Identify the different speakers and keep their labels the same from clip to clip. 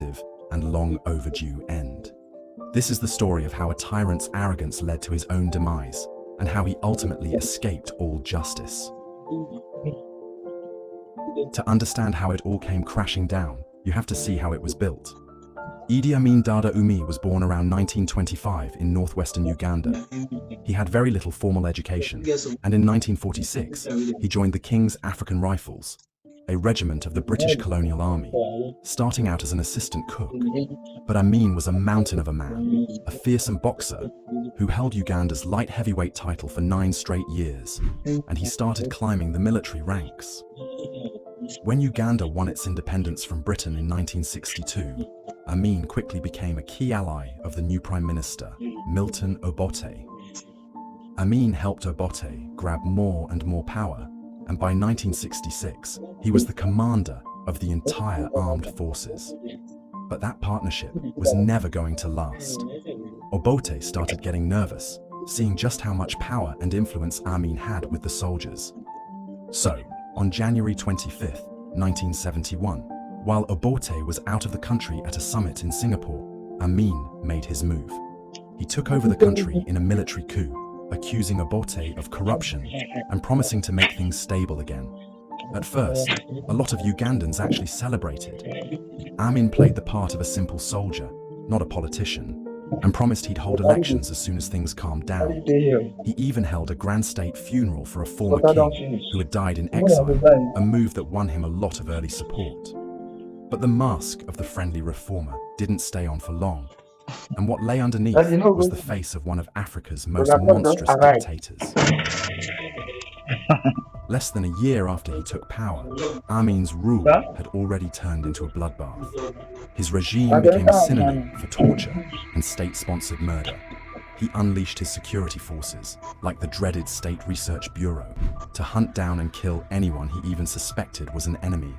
Speaker 1: and long overdue end. This is the story of how a tyrant's arrogance led to his own demise, and how he ultimately escaped all justice. To understand how it all came crashing down, you have to see how it was built. Idi Amin Dada Umi was born around 1925 in northwestern Uganda. He had very little formal education, and in 1946, he joined the King's African Rifles, a regiment of the British colonial army, starting out as an assistant cook. But Amin was a mountain of a man, a fearsome boxer who held Uganda's light heavyweight title for 9 straight years, and he started climbing the military ranks. When Uganda won its independence from Britain in 1962, Amin quickly became a key ally of the new Prime Minister, Milton Obote. Amin helped Obote grab more and more power, and by 1966, he was the commander of the entire armed forces. But that partnership was never going to last. Obote started getting nervous, seeing just how much power and influence Amin had with the soldiers. So, on January 25, 1971, while Obote was out of the country at a summit in Singapore, Amin made his move. He took over the country in a military coup, accusing Obote of corruption and promising to make things stable again. At first, a lot of Ugandans actually celebrated. Amin played the part of a simple soldier, not a politician, and promised he'd hold elections as soon as things calmed down. He even held a grand state funeral for a former king who had died in exile, a move that won him a lot of early support. But the mask of the friendly reformer didn't stay on for long, and what lay underneath was the face of one of Africa's most monstrous dictators. Less than a year after he took power, Amin's rule had already turned into a bloodbath. His regime became a synonym for torture and state-sponsored murder. He unleashed his security forces, like the dreaded State Research Bureau, to hunt down and kill anyone he even suspected was an enemy.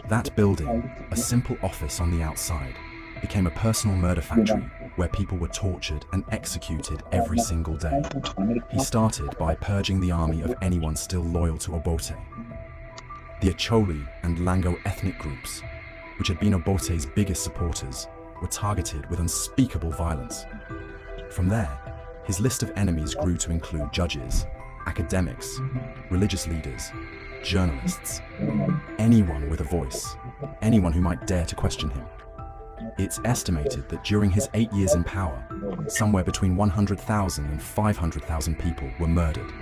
Speaker 1: That building, a simple office on the outside, became a personal murder factory where people were tortured and executed every single day. He started by purging the army of anyone still loyal to Obote. The Acholi and Lango ethnic groups, which had been Obote's biggest supporters, were targeted with unspeakable violence. From there, his list of enemies grew to include judges, academics, religious leaders, journalists, anyone with a voice, anyone who might dare to question him. It's estimated that during his 8 years in power, somewhere between 100,000 and 500,000 people were murdered.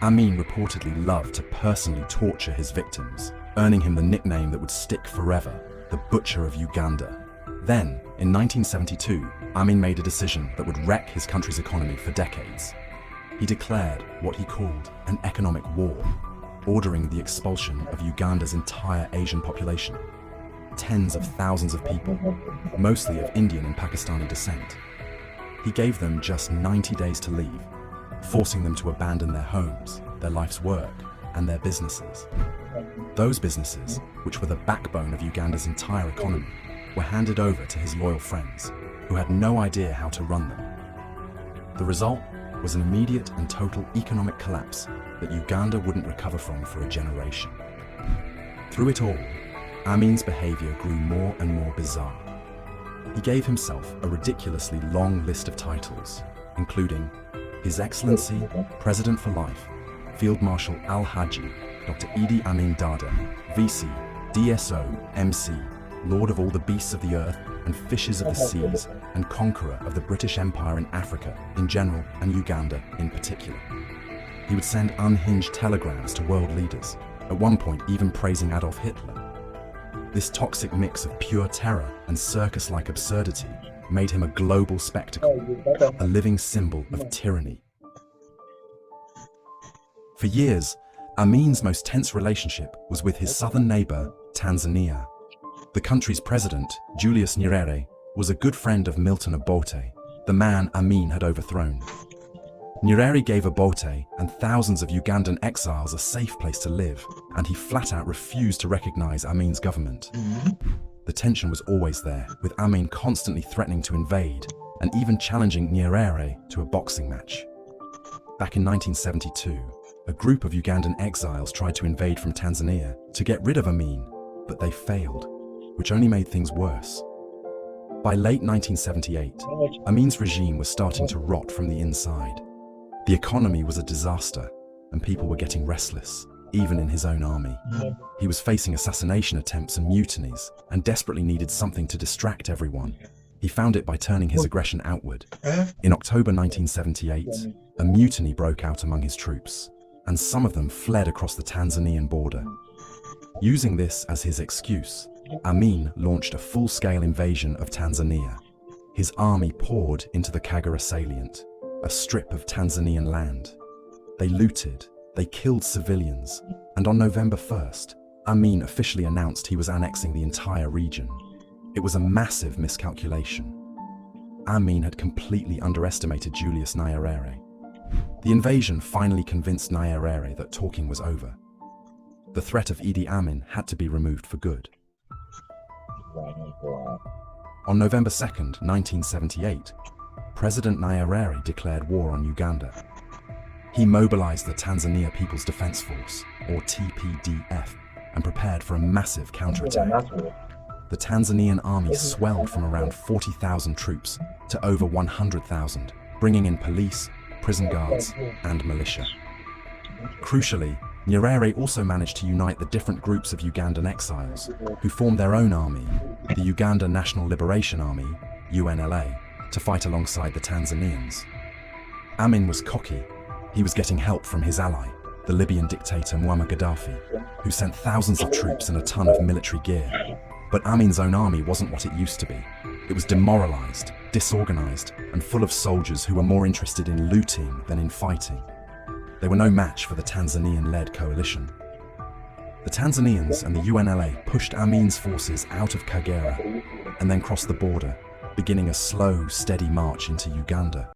Speaker 1: Amin reportedly loved to personally torture his victims, earning him the nickname that would stick forever, the Butcher of Uganda. Then, in 1972, Amin made a decision that would wreck his country's economy for decades. He declared what he called an economic war, ordering the expulsion of Uganda's entire Asian population. Tens of thousands of people, mostly of Indian and Pakistani descent. He gave them just 90 days to leave, forcing them to abandon their homes, their life's work, and their businesses. Those businesses, which were the backbone of Uganda's entire economy, were handed over to his loyal friends, who had no idea how to run them. The result was an immediate and total economic collapse that Uganda wouldn't recover from for a generation. Through it all, Amin's behavior grew more and more bizarre. He gave himself a ridiculously long list of titles, including His Excellency, President for Life, Field Marshal Al-Haji, Dr. Idi Amin Dada, VC, DSO, MC, Lord of all the beasts of the earth and fishes of the seas, and conqueror of the British Empire in Africa in general and Uganda in particular. He would send unhinged telegrams to world leaders, at one point even praising Adolf Hitler. This toxic mix of pure terror and circus-like absurdity made him a global spectacle, a living symbol of tyranny. For years, Amin's most tense relationship was with his southern neighbor, Tanzania. The country's president, Julius Nyerere, was a good friend of Milton Obote, the man Amin had overthrown. Nyerere gave Obote and thousands of Ugandan exiles a safe place to live, and he flat out refused to recognize Amin's government. The tension was always there, with Amin constantly threatening to invade and even challenging Nyerere to a boxing match. Back in 1972, a group of Ugandan exiles tried to invade from Tanzania to get rid of Amin, but they failed. which only made things worse. By late 1978, Amin's regime was starting to rot from the inside. The economy was a disaster, and people were getting restless, even in his own army. He was facing assassination attempts and mutinies, and desperately needed something to distract everyone. He found it by turning his aggression outward. In October 1978, a mutiny broke out among his troops, and some of them fled across the Tanzanian border. Using this as his excuse, Amin launched a full-scale invasion of Tanzania. His army poured into the Kagera salient, a strip of Tanzanian land. They looted, they killed civilians, and on November 1st, Amin officially announced he was annexing the entire region. It was a massive miscalculation. Amin had completely underestimated Julius Nyerere. The invasion finally convinced Nyerere that talking was over. The threat of Idi Amin had to be removed for good. On November 2nd, 1978, President Nyerere declared war on Uganda. He mobilized the Tanzania People's Defense Force, or TPDF, and prepared for a massive counterattack. The Tanzanian army swelled from around 40,000 troops to over 100,000, bringing in police, prison guards, and militia. Crucially, Nyerere also managed to unite the different groups of Ugandan exiles, who formed their own army, the Uganda National Liberation Army, UNLA, to fight alongside the Tanzanians. Amin was cocky. He was getting help from his ally, the Libyan dictator Muammar Gaddafi, who sent thousands of troops and a ton of military gear. But Amin's own army wasn't what it used to be. It was demoralized, disorganized, and full of soldiers who were more interested in looting than in fighting. They were no match for the Tanzanian-led coalition. The Tanzanians and the UNLA pushed Amin's forces out of Kagera and then crossed the border, beginning a slow, steady march into Uganda.